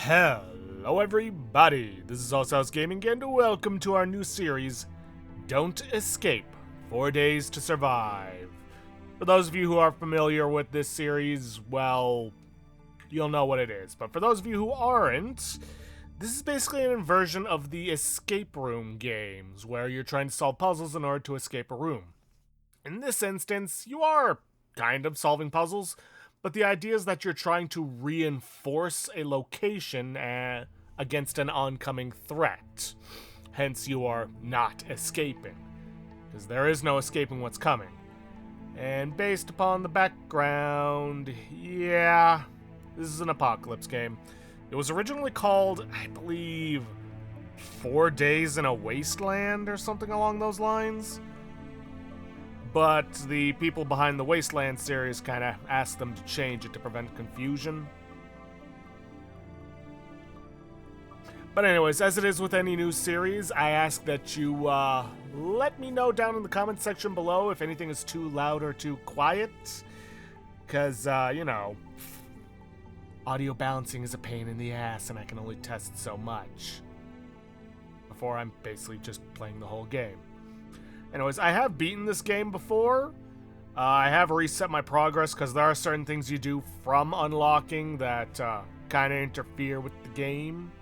Hello everybody, this is House Gaming and welcome to our new series, Don't Escape, 4 Days to Survive. For those of you who are familiar with this series, well, you'll know what it is. But for those of you who aren't, this is basically an inversion of the escape room games, where you're trying to solve puzzles in order to escape a room. In this instance, you are kind of solving puzzles, but the idea is that you're trying to reinforce a location against an oncoming threat. Hence, you are not escaping, because there is no escaping what's coming. And based upon the background, yeah, this is an apocalypse game. It was originally called, I believe, 4 Days in a Wasteland or something along those lines. But the people behind the Wasteland series kind of asked them to change it to prevent confusion. But anyways, as it is with any new series, I ask that you let me know down in the comment section below if anything is too loud or too quiet. Because, you know, audio balancing is a pain in the ass and I can only test so much before I'm basically just playing the whole game. Anyways, I have beaten this game before. I have reset my progress because there are certain things you do from unlocking that kind of interfere with the game.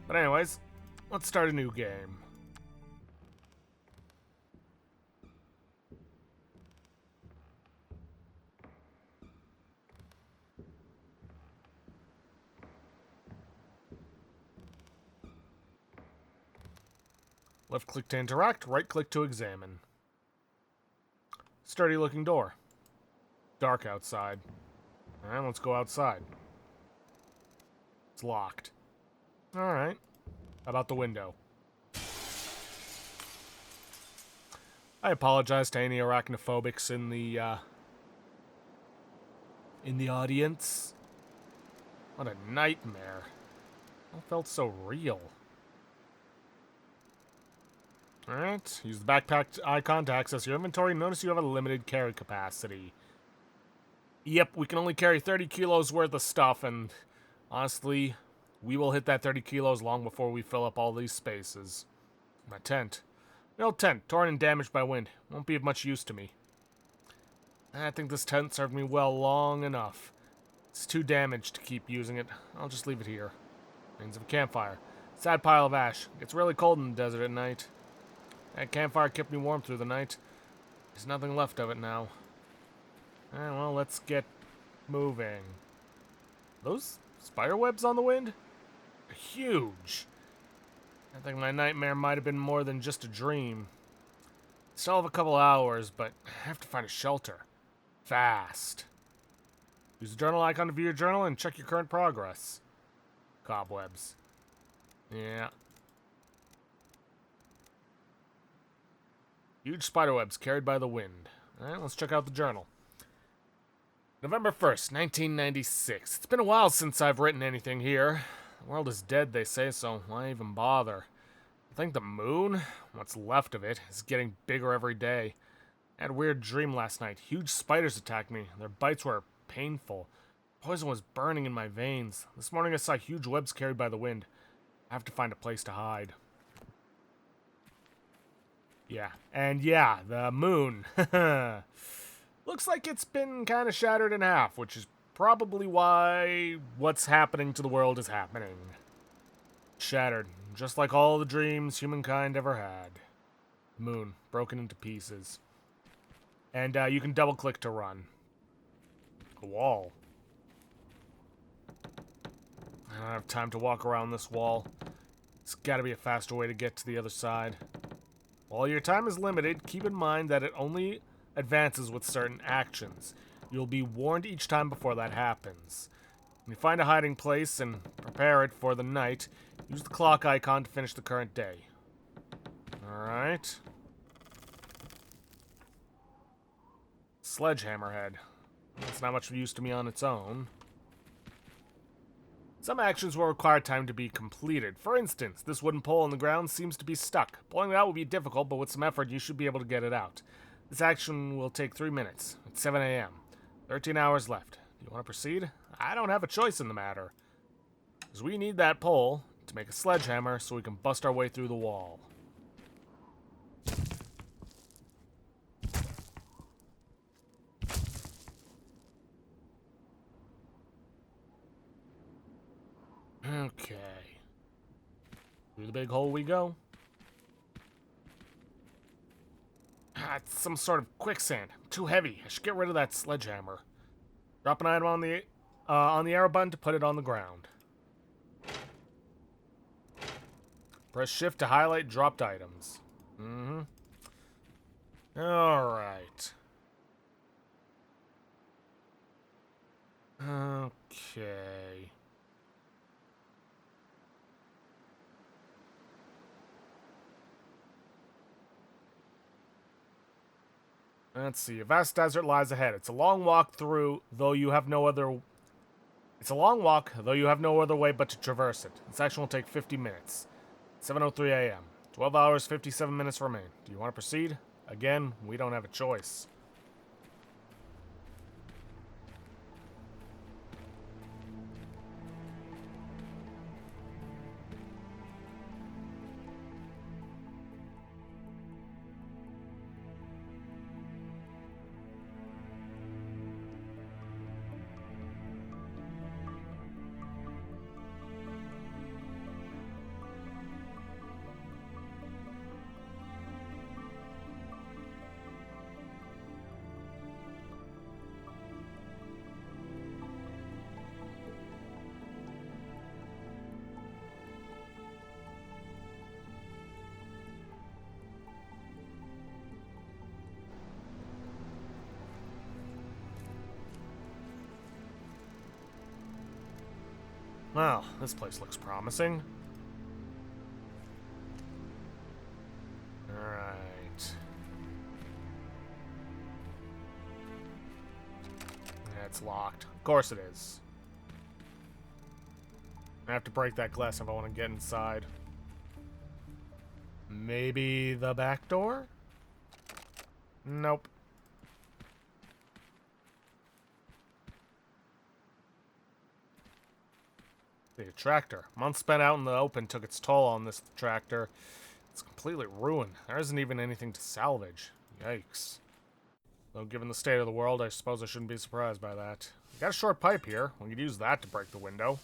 But anyways, let's start a new game. Left click to interact, right click to examine. Sturdy looking door. Dark outside. Alright, let's go outside. It's locked. Alright. How about the window? I apologize to any arachnophobics in the audience. What a nightmare. It felt so real. Alright, use the backpack icon to access your inventory. Notice you have a limited carry capacity. Yep, we can only carry 30 kilos worth of stuff, and honestly, we will hit that 30 kilos long before we fill up all these spaces. My tent. An old tent, torn and damaged by wind. Won't be of much use to me. I think this tent served me well long enough. It's too damaged to keep using it. I'll just leave it here. Remains of a campfire. Sad pile of ash. It's really cold in the desert at night. That campfire kept me warm through the night. There's nothing left of it now. Well, let's get moving. Those spider webs on the wind? They're huge. I think my nightmare might have been more than just a dream. Still have a couple hours, but I have to find a shelter. Fast. Use the journal icon to view your journal and check your current progress. Cobwebs. Yeah. Huge spiderwebs carried by the wind. Alright, let's check out the journal. November 1st, 1996. It's been a while since I've written anything here. The world is dead, they say, so why even bother? I think the moon, what's left of it, is getting bigger every day. I had a weird dream last night. Huge spiders attacked me. Their bites were painful. Poison was burning in my veins. This morning I saw huge webs carried by the wind. I have to find a place to hide. Yeah, and yeah, the moon. Looks like it's been kind of shattered in half, which is probably why what's happening to the world is happening. Shattered, just like all the dreams humankind ever had. Moon, broken into pieces. And you can double click to run. A wall. I don't have time to walk around this wall. There's gotta be a faster way to get to the other side. While your time is limited, keep in mind that it only advances with certain actions. You'll be warned each time before that happens. When you find a hiding place and prepare it for the night, use the clock icon to finish the current day. Alright. Sledgehammer head. That's not much use to me on its own. Some actions will require time to be completed. For instance, this wooden pole on the ground seems to be stuck. Pulling it out will be difficult, but with some effort you should be able to get it out. This action will take 3 minutes. It's 7 a.m. 13 hours left. Do you want to proceed? I don't have a choice in the matter. Because we need that pole to make a sledgehammer so we can bust our way through the wall. Okay. Through the big hole we go. Ah, it's some sort of quicksand. Too heavy. I should get rid of that sledgehammer. Drop an item on the arrow button to put it on the ground. Press shift to highlight dropped items. Alright. Okay. Let's see. A vast desert lies ahead. It's a long walk through, though you have no other... It's a long walk, though you have no other way but to traverse it. This action will take 50 minutes. 7:03 a.m. 12 hours, 57 minutes remain. Do you want to proceed? Again, we don't have a choice. Well, this place looks promising. Alright. Yeah, it's locked. Of course it is. I have to break that glass if I want to get inside. Maybe the back door? Nope. The tractor. Months spent out in the open took its toll on this tractor. It's completely ruined. There isn't even anything to salvage. Yikes. Though given the state of the world, I suppose I shouldn't be surprised by that. We got a short pipe here. We could use that to break the window.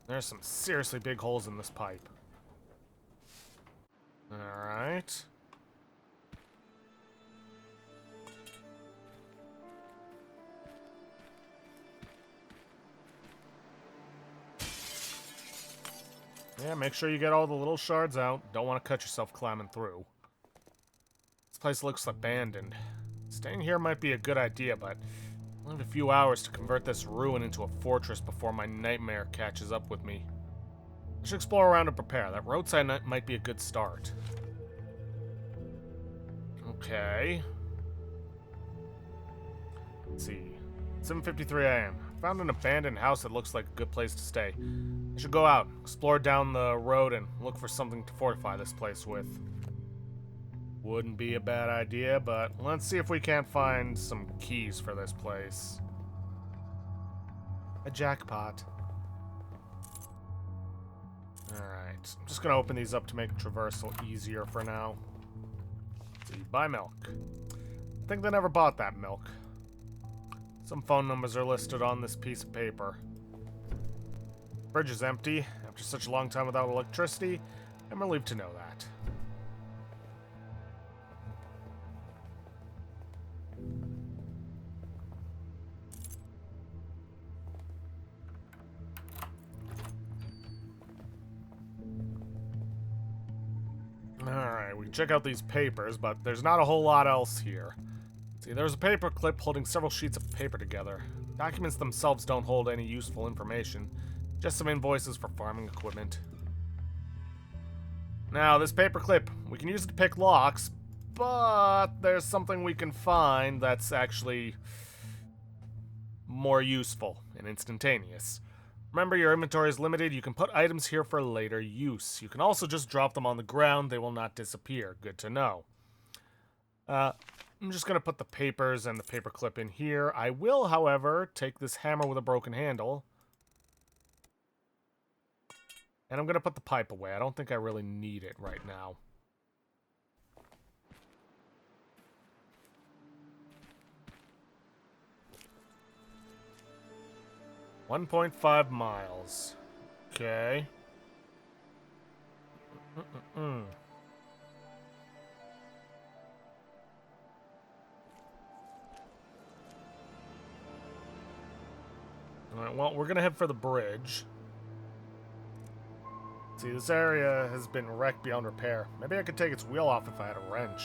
There's some seriously big holes in this pipe. Alright. Yeah, make sure you get all the little shards out. Don't want to cut yourself climbing through. This place looks abandoned. Staying here might be a good idea, but I'll have a few hours to convert this ruin into a fortress before my nightmare catches up with me. I should explore around and prepare. That roadside might be a good start. Okay. Let's see. 7:53 a.m. Found an abandoned house that looks like a good place to stay. I should go out, explore down the road, and look for something to fortify this place with. Wouldn't be a bad idea, but let's see if we can't find some keys for this place. A jackpot. Alright, I'm just gonna open these up to make traversal easier for now. Let's see, buy milk. I think they never bought that milk. Some phone numbers are listed on this piece of paper. Fridge is empty. After such a long time without electricity, I'm relieved to know that. Alright, we can check out these papers, but there's not a whole lot else here. See, there's a paper clip holding several sheets of paper together. Documents themselves don't hold any useful information, just some invoices for farming equipment. Now, this paper clip, we can use it to pick locks, but there's something we can find that's actually more useful and instantaneous. Remember, your inventory is limited. You can put items here for later use. You can also just drop them on the ground. They will not disappear. Good to know. I'm just going to put the papers and the paperclip in here. I will, however, take this hammer with a broken handle. And I'm going to put the pipe away. I don't think I really need it right now. $1.5 miles. Okay. Alright, well, we're gonna head for the bridge. See, this area has been wrecked beyond repair. Maybe I could take its wheel off if I had a wrench.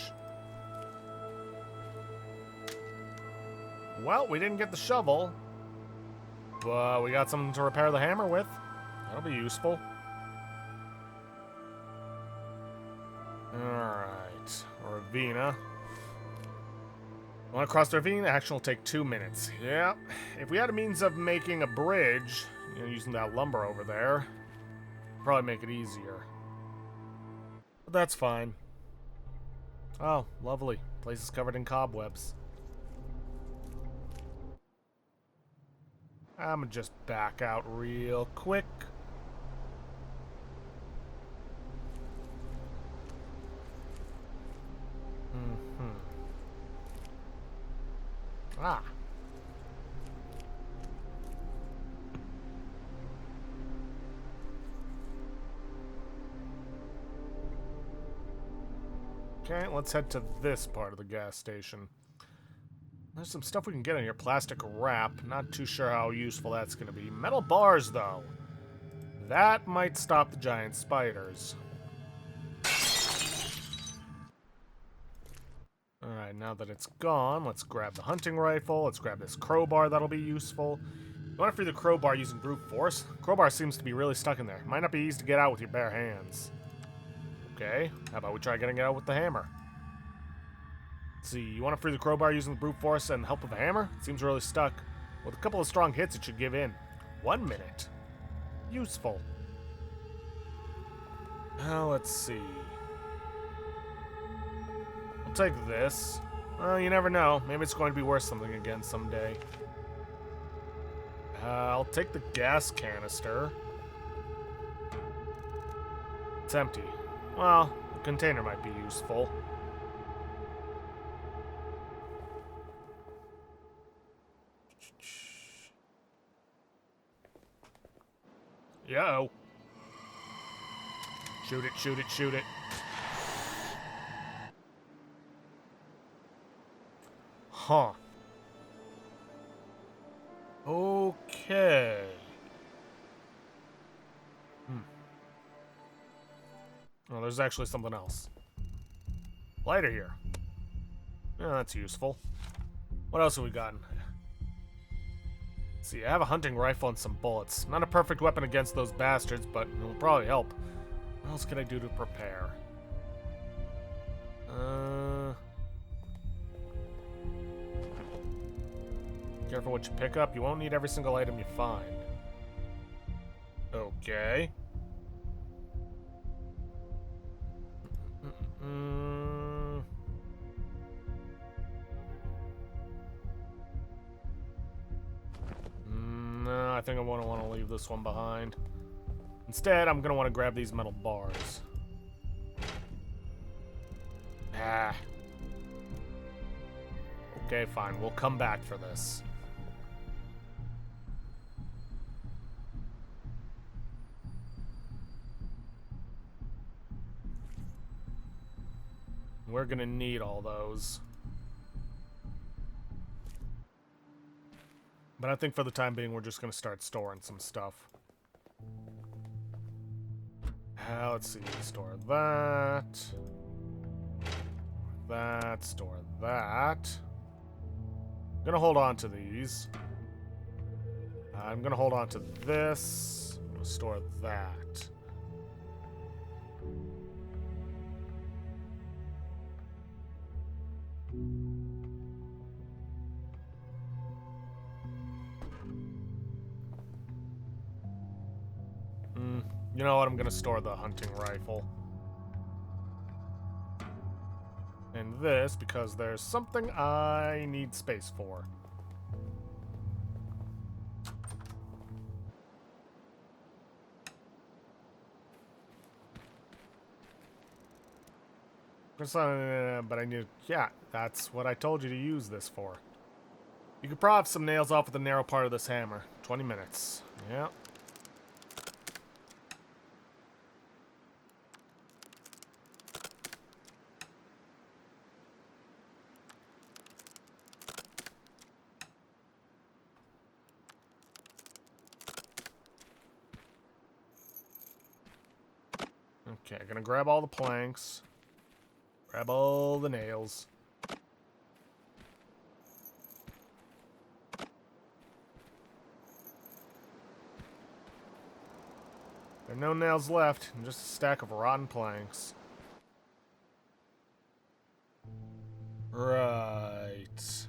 Well, we didn't get the shovel. But we got something to repair the hammer with. That'll be useful. Alright. Ravina. Want to cross the ravine? Action will take 2 minutes. Yeah. If we had a means of making a bridge, using that lumber over there, probably make it easier. But that's fine. Oh, lovely. Place is covered in cobwebs. I'm gonna just back out real quick. Ah. Okay, let's head to this part of the gas station. There's some stuff we can get on your plastic wrap. Not too sure how useful that's going to be. Metal bars, though. That might stop the giant spiders. Alright, now that it's gone, let's grab the hunting rifle. Let's grab this crowbar. That'll be useful. You want to free the crowbar using brute force? Crowbar seems to be really stuck in there. Might not be easy to get out with your bare hands. Okay, how about we try getting it out with the hammer? Let's see, you want to free the crowbar using the brute force and the help of a hammer? It seems really stuck. With a couple of strong hits, it should give in. 1 minute. Useful. Now, let's see. I'll take this. Well, you never know. Maybe it's going to be worth something again someday. I'll take the gas canister. It's empty. Well, the container might be useful. Yo. Shoot it, shoot it, shoot it. Huh. Okay. Oh, there's actually something else. Lighter here. Yeah, that's useful. What else have we gotten? Let's see, I have a hunting rifle and some bullets. Not a perfect weapon against those bastards, but it'll probably help. What else can I do to prepare? Careful what you pick up. You won't need every single item you find. Okay. No, I think I'm gonna want to leave this one behind. Instead, I'm gonna want to grab these metal bars. Ah. Okay, fine. We'll come back for this. We're gonna need all those. But I think for the time being, we're just gonna start storing some stuff. Let's see, store that. That, store that. I'm gonna hold on to these. I'm gonna hold on to this. I'm gonna store that. You know what? I'm gonna store the hunting rifle. And this because there's something I need space for. But I need... Yeah, that's what I told you to use this for. You could probably have some nails off with the narrow part of this hammer. 20 minutes. Yeah. Okay, gonna grab all the planks. Grab all the nails. There are no nails left, and just a stack of rotten planks. Right.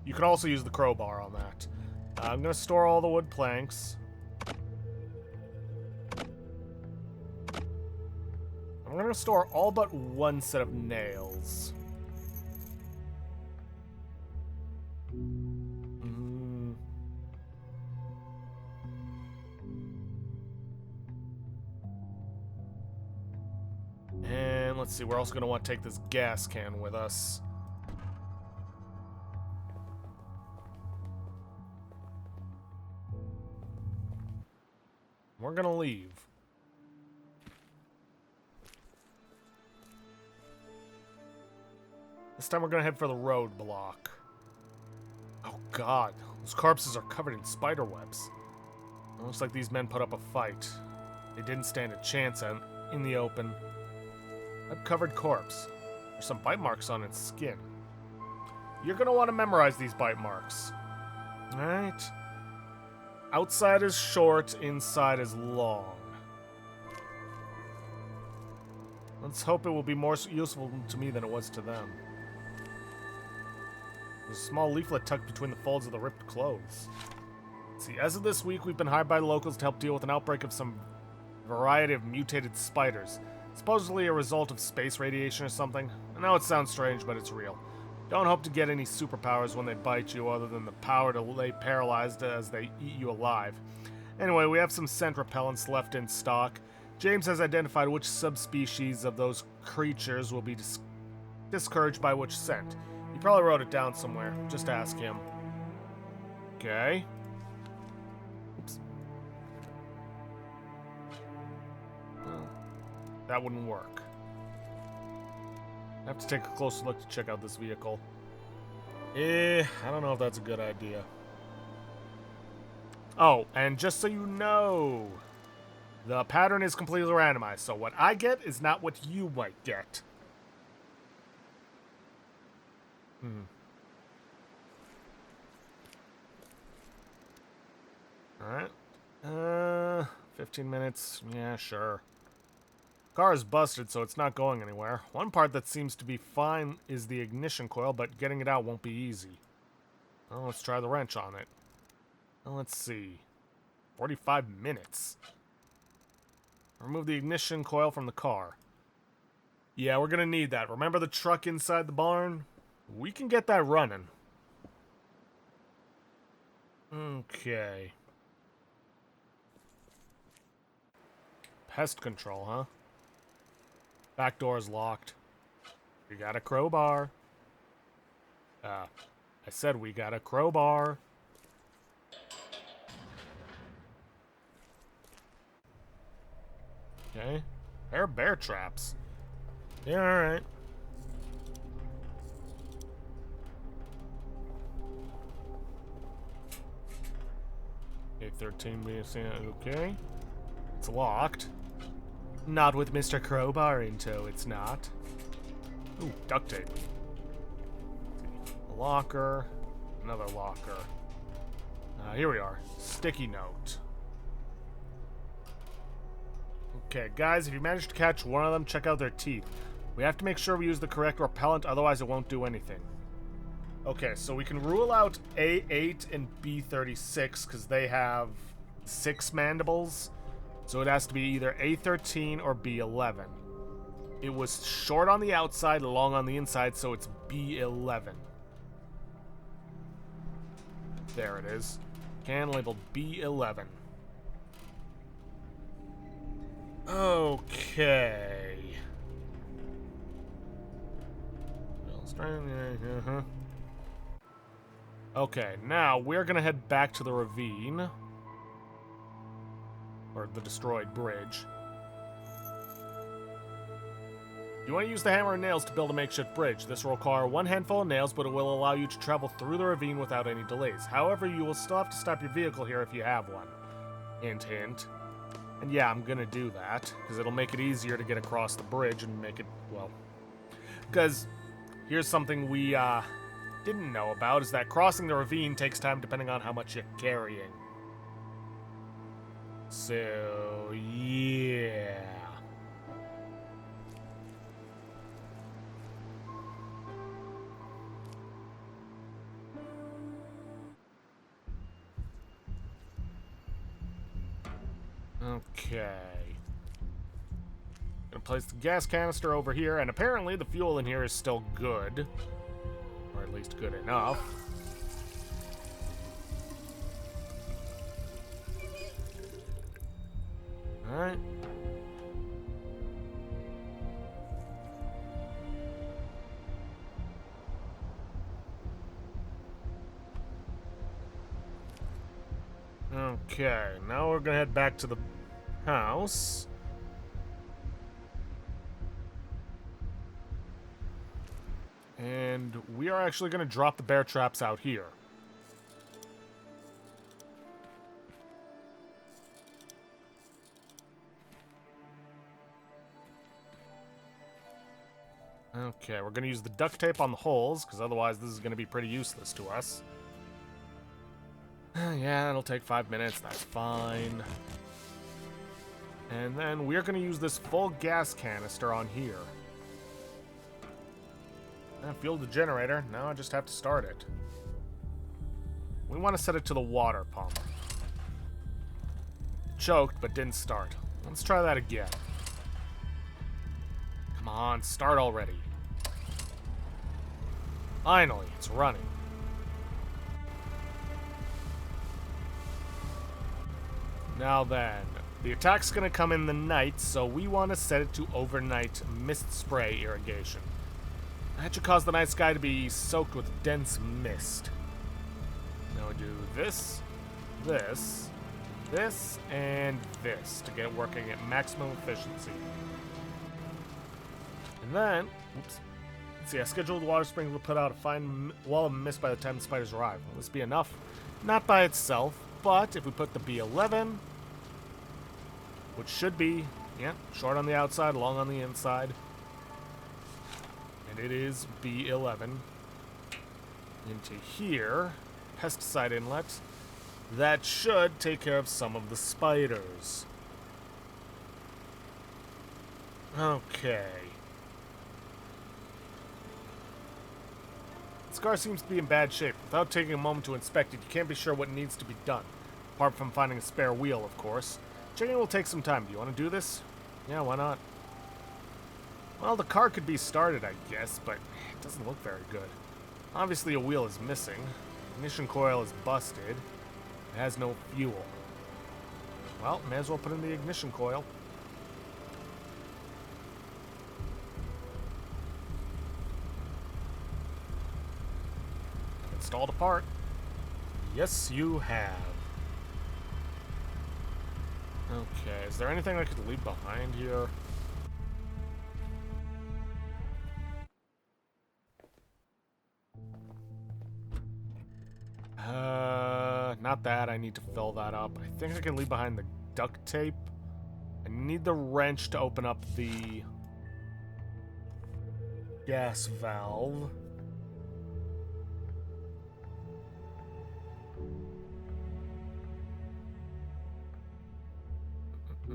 You can also use the crowbar on that. I'm gonna store all the wood planks. I'm gonna store all but one set of nails. And let's see, we're also gonna want to take this gas can with us. We're gonna leave. This time we're gonna head for the roadblock. Oh god, those corpses are covered in spider webs. It looks like these men put up a fight. They didn't stand a chance in the open. A covered corpse. There's some bite marks on its skin. You're gonna want to memorize these bite marks. Alright. Outside is short, inside is long. Let's hope it will be more useful to me than it was to them. There's a small leaflet tucked between the folds of the ripped clothes. Let's see, as of this week, we've been hired by the locals to help deal with an outbreak of some variety of mutated spiders. Supposedly a result of space radiation or something. I know it sounds strange, but it's real. Don't hope to get any superpowers when they bite you other than the power to lay paralyzed as they eat you alive. Anyway, we have some scent repellents left in stock. James has identified which subspecies of those creatures will be discouraged by which scent. He probably wrote it down somewhere. Just ask him. Okay. Oops. Well, that wouldn't work. I have to take a closer look to check out this vehicle. I don't know if that's a good idea. Oh, and just so you know, the pattern is completely randomized, so what I get is not what you might get. Alright. 15 minutes. Yeah, sure. Car is busted, so it's not going anywhere. One part that seems to be fine is the ignition coil, but getting it out won't be easy. Well, let's try the wrench on it. Well, let's see. 45 minutes. Remove the ignition coil from the car. Yeah, we're gonna need that. Remember the truck inside the barn? We can get that running. Okay. Pest control, huh? Back door is locked. We got a crowbar. I said we got a crowbar. Okay. There are bear traps. Yeah, alright. A13 being okay. It's locked. Not with Mr. Crowbar in tow, it's not. Ooh, duct tape. A locker. Another locker. Here we are. Sticky note. Okay, guys, if you manage to catch one of them, check out their teeth. We have to make sure we use the correct repellent, otherwise it won't do anything. Okay, so we can rule out A8 and B36 because they have 6 mandibles. So it has to be either A13 or B11. It was short on the outside, long on the inside, so it's B11. There it is. Can labeled B11. Okay. Okay, now we're gonna head back to the ravine. Or the destroyed bridge. You want to use the hammer and nails to build a makeshift bridge. This will require one handful of nails, but it will allow you to travel through the ravine without any delays. However, you will still have to stop your vehicle here if you have one. Hint, hint. And yeah, I'm gonna do that, because it'll make it easier to get across the bridge and make it, well... Because here's something we, didn't know about, is that crossing the ravine takes time depending on how much you're carrying. So, yeah... Okay. Gonna place the gas canister over here, and apparently the fuel in here is still good. Or at least good enough. Alright. Okay, now we're gonna head back to the house. And we are actually gonna drop the bear traps out here. Okay, we're gonna use the duct tape on the holes, because otherwise this is gonna be pretty useless to us. Yeah, it'll take 5 minutes, that's fine. And then we're gonna use this full gas canister on here. Fuel the generator, now I just have to start it. We want to set it to the water pump. It choked, but didn't start. Let's try that again. Come on, start already. Finally, it's running. Now then, the attack's gonna come in the night, so we want to set it to overnight mist spray irrigation. That should cause the night sky to be soaked with dense mist. Now we do this, this, this, and this to get it working at maximum efficiency. And then, oops. Let's see, I scheduled water springs will put out a fine wall of mist by the time the spiders arrive. Will this be enough? Not by itself, but if we put the B11, which should be, yeah, short on the outside, long on the inside, and it is B11, into here, pesticide inlet, that should take care of some of the spiders. Okay. This car seems to be in bad shape. Without taking a moment to inspect it, you can't be sure what needs to be done. Apart from finding a spare wheel, of course. Checking will take some time. Do you want to do this? Yeah, why not? Well, the car could be started, I guess, but it doesn't look very good. Obviously, a wheel is missing. Ignition coil is busted. It has no fuel. Well, may as well put in the ignition coil. Installed a part. Yes, you have. Okay, is there anything I could leave behind here? Not that. I need to fill that up. I think I can leave behind the duct tape. I need the wrench to open up the gas valve. I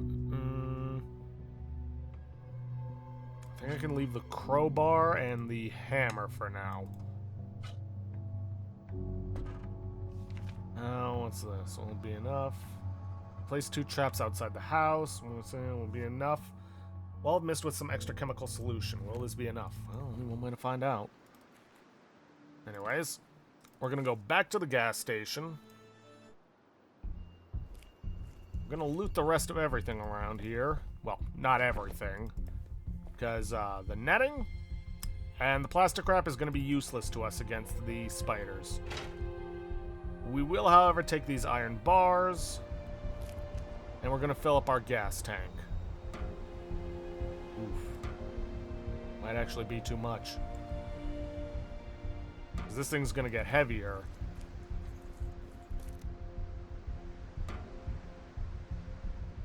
think I can leave the crowbar and the hammer for now. Now, what's this? Won't be enough. Place 2 traps outside the house. Will be enough. Well, mixed with some extra chemical solution. Will this be enough? Well, only one way to find out. Anyways, we're gonna go back to the gas station. We're gonna loot the rest of everything around here. Well, not everything. Because the netting and the plastic wrap is gonna be useless to us against the spiders. We will, however, take these iron bars. And we're gonna fill up our gas tank. Oof. Might actually be too much. Because this thing's gonna get heavier.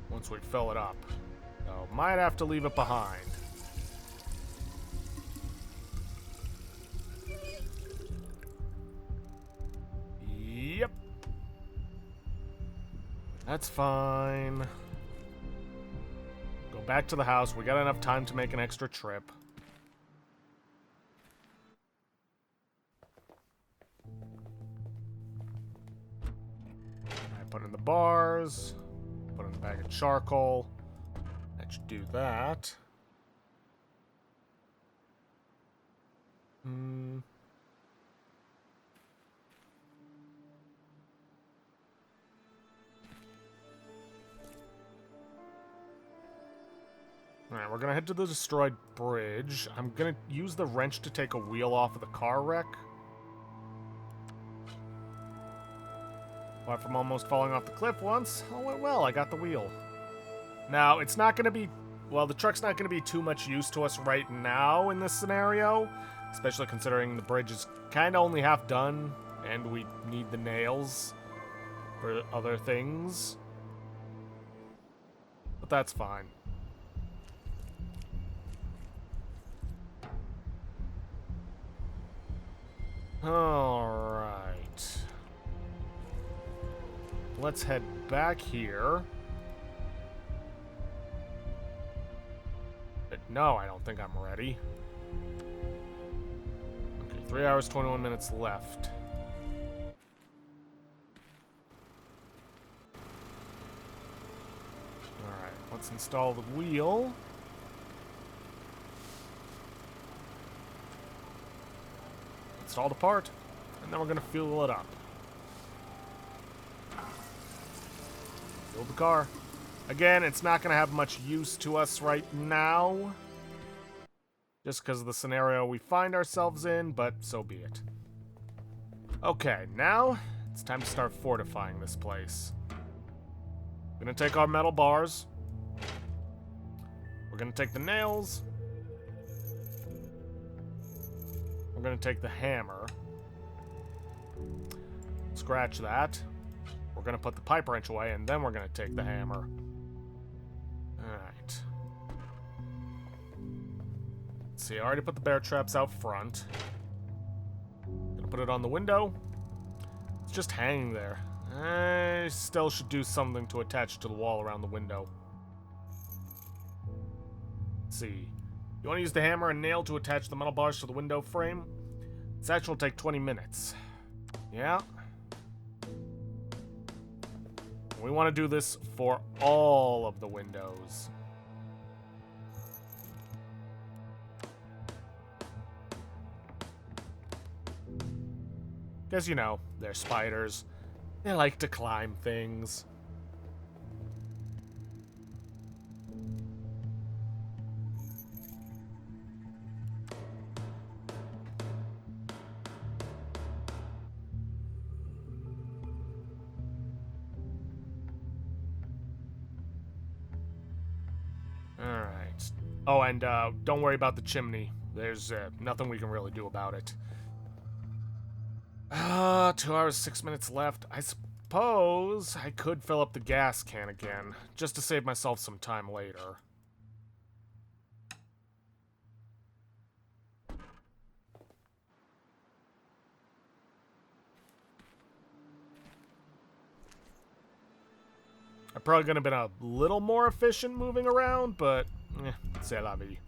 Once we fill it up. So, might have to leave it behind. Yep. That's fine. Go back to the house. We got enough time to make an extra trip. Alright, put in the bars. Put in the bag of charcoal. That should do that. Alright, we're gonna head to the destroyed bridge. I'm gonna use the wrench to take a wheel off of the car wreck. Apart from almost falling off the cliff once, all went well, I got the wheel. Now, it's not gonna be... Well, the truck's not gonna be too much use to us right now in this scenario. Especially considering the bridge is kinda only half done, and we need the nails for other things. But that's fine. Alright. Let's head back here. But no, I don't think I'm ready. Okay, 3 hours, 21 minutes left. Alright, let's install the wheel. Install the part, and then we're gonna fuel it up. Fuel the car. Again, it's not gonna have much use to us right now. Just because of the scenario we find ourselves in, but so be it. Okay, now it's time to start fortifying this place. We're gonna take our metal bars. We're gonna take the nails. We're going to take the hammer. Scratch that. We're going to put the pipe wrench away, and then we're going to take the hammer. Alright. Let's see, I already put the bear traps out front. Gonna put it on the window. It's just hanging there. I still should do something to attach to the wall around the window. Let's see. You want to use the hammer and nail to attach the metal bars to the window frame? This actually will take 20 minutes. Yeah. We want to do this for all of the windows. Because, you know, they're spiders. They like to climb things. Alright. Oh, and don't worry about the chimney. There's nothing we can really do about it. 2 hours, 6 minutes left. I suppose I could fill up the gas can again, just to save myself some time later. I'm probably gonna have been a little more efficient moving around, but c'est la vie.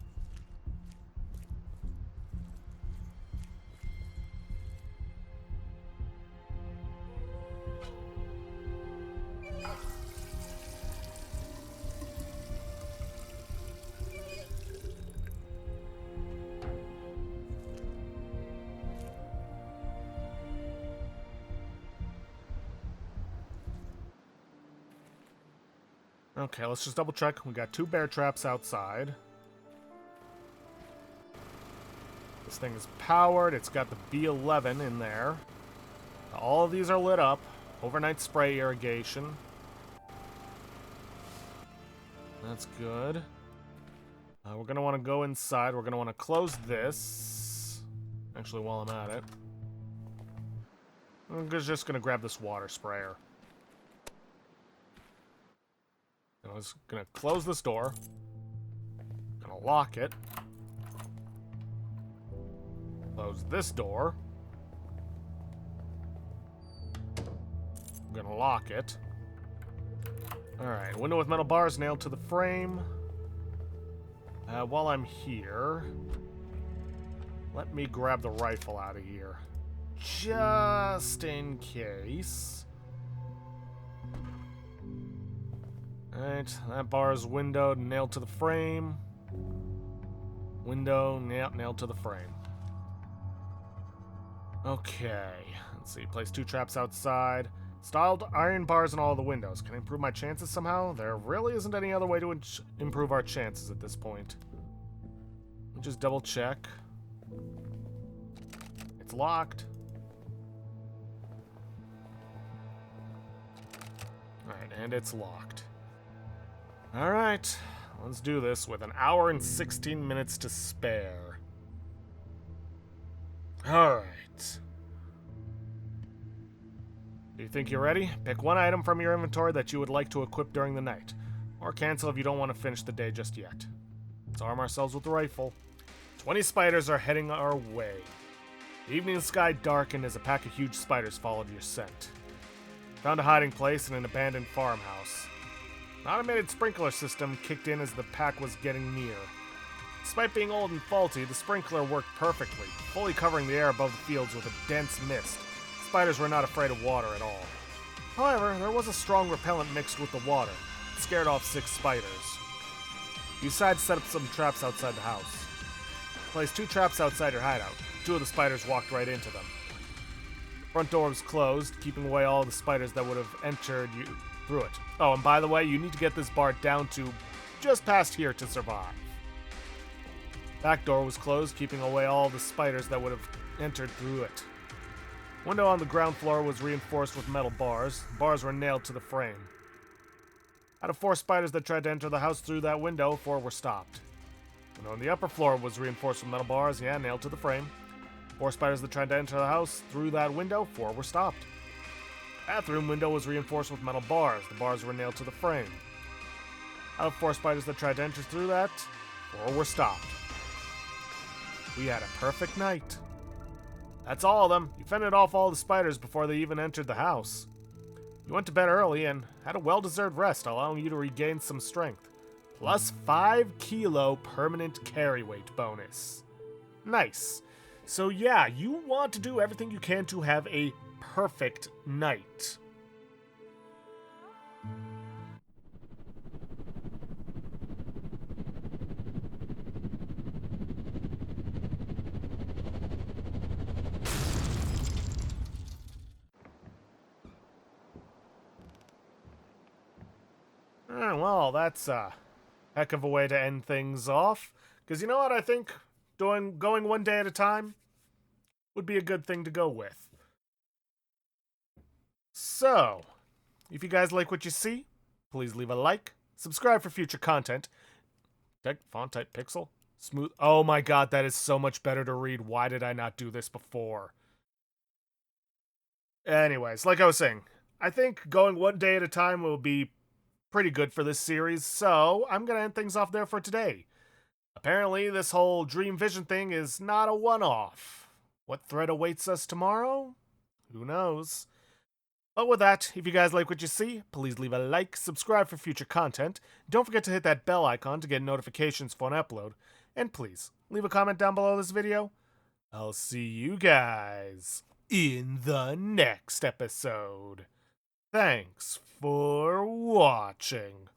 Okay, let's just double check. We got 2 bear traps outside. This thing is powered. It's got the B11 in there. All of these are lit up. Overnight spray irrigation. That's good. We're going to want to go inside. We're going to want to close this. Actually, while I'm at it. I'm just going to grab this water sprayer. I was going to close this door. Going to lock it. Close this door. I'm going to lock it. Alright, window with metal bars nailed to the frame. While I'm here, let me grab the rifle out of here. Just in case. Alright, that bar is windowed, nailed to the frame. Window, nailed to the frame. Okay, let's see. Place 2 traps outside. Styled iron bars in all the windows. Can I improve my chances somehow? There really isn't any other way to improve our chances at this point. Just double check. It's locked. Alright, and it's locked. Alright, let's do this with an hour and 16 minutes to spare. Alright. Do you think you're ready? Pick one item from your inventory that you would like to equip during the night. Or cancel if you don't want to finish the day just yet. Let's arm ourselves with the rifle. 20 spiders are heading our way. The evening sky darkened as a pack of huge spiders followed your scent. Found a hiding place in an abandoned farmhouse. An automated sprinkler system kicked in as the pack was getting near. Despite being old and faulty, the sprinkler worked perfectly, fully covering the air above the fields with a dense mist. Spiders were not afraid of water at all. However, there was a strong repellent mixed with the water. It scared off 6 spiders. You decided to set up some traps outside the house. Place 2 traps outside your hideout. 2 of the spiders walked right into them. Front door was closed, keeping away all the spiders that would have entered you through it. Oh, and by the way, you need to get this bar down to just past here to survive. Back door was closed, keeping away all the spiders that would have entered through it. Window on the ground floor was reinforced with metal bars. The bars were nailed to the frame. Out of 4 spiders that tried to enter the house through that window, 4 were stopped. Window on the upper floor was reinforced with metal bars, nailed to the frame. 4 spiders that tried to enter the house through that window, 4 were stopped. Bathroom window was reinforced with metal bars. The bars were nailed to the frame. Out of 4 spiders that tried to enter through that, 4 were stopped. We had a perfect night. That's all of them. You fended off all the spiders before they even entered the house. You went to bed early and had a well-deserved rest, allowing you to regain some strength. Plus 5 kilo permanent carry weight bonus. Nice. So yeah, you want to do everything you can to have a perfect night. Well, that's a heck of a way to end things off. Because you know what I think? Going one day at a time would be a good thing to go with. So, if you guys like what you see, please leave a like, subscribe for future content. Font type pixel, smooth. Oh my god, that is so much better to read. Why did I not do this before? Anyways, like I was saying, I think going one day at a time will be pretty good for this series, so I'm gonna end things off there for today. Apparently, this whole dream vision thing is not a one-off. What threat awaits us tomorrow? Who knows? But with that, if you guys like what you see, please leave a like, subscribe for future content, don't forget to hit that bell icon to get notifications for an upload, and please, leave a comment down below this video. I'll see you guys in the next episode. Thanks for watching.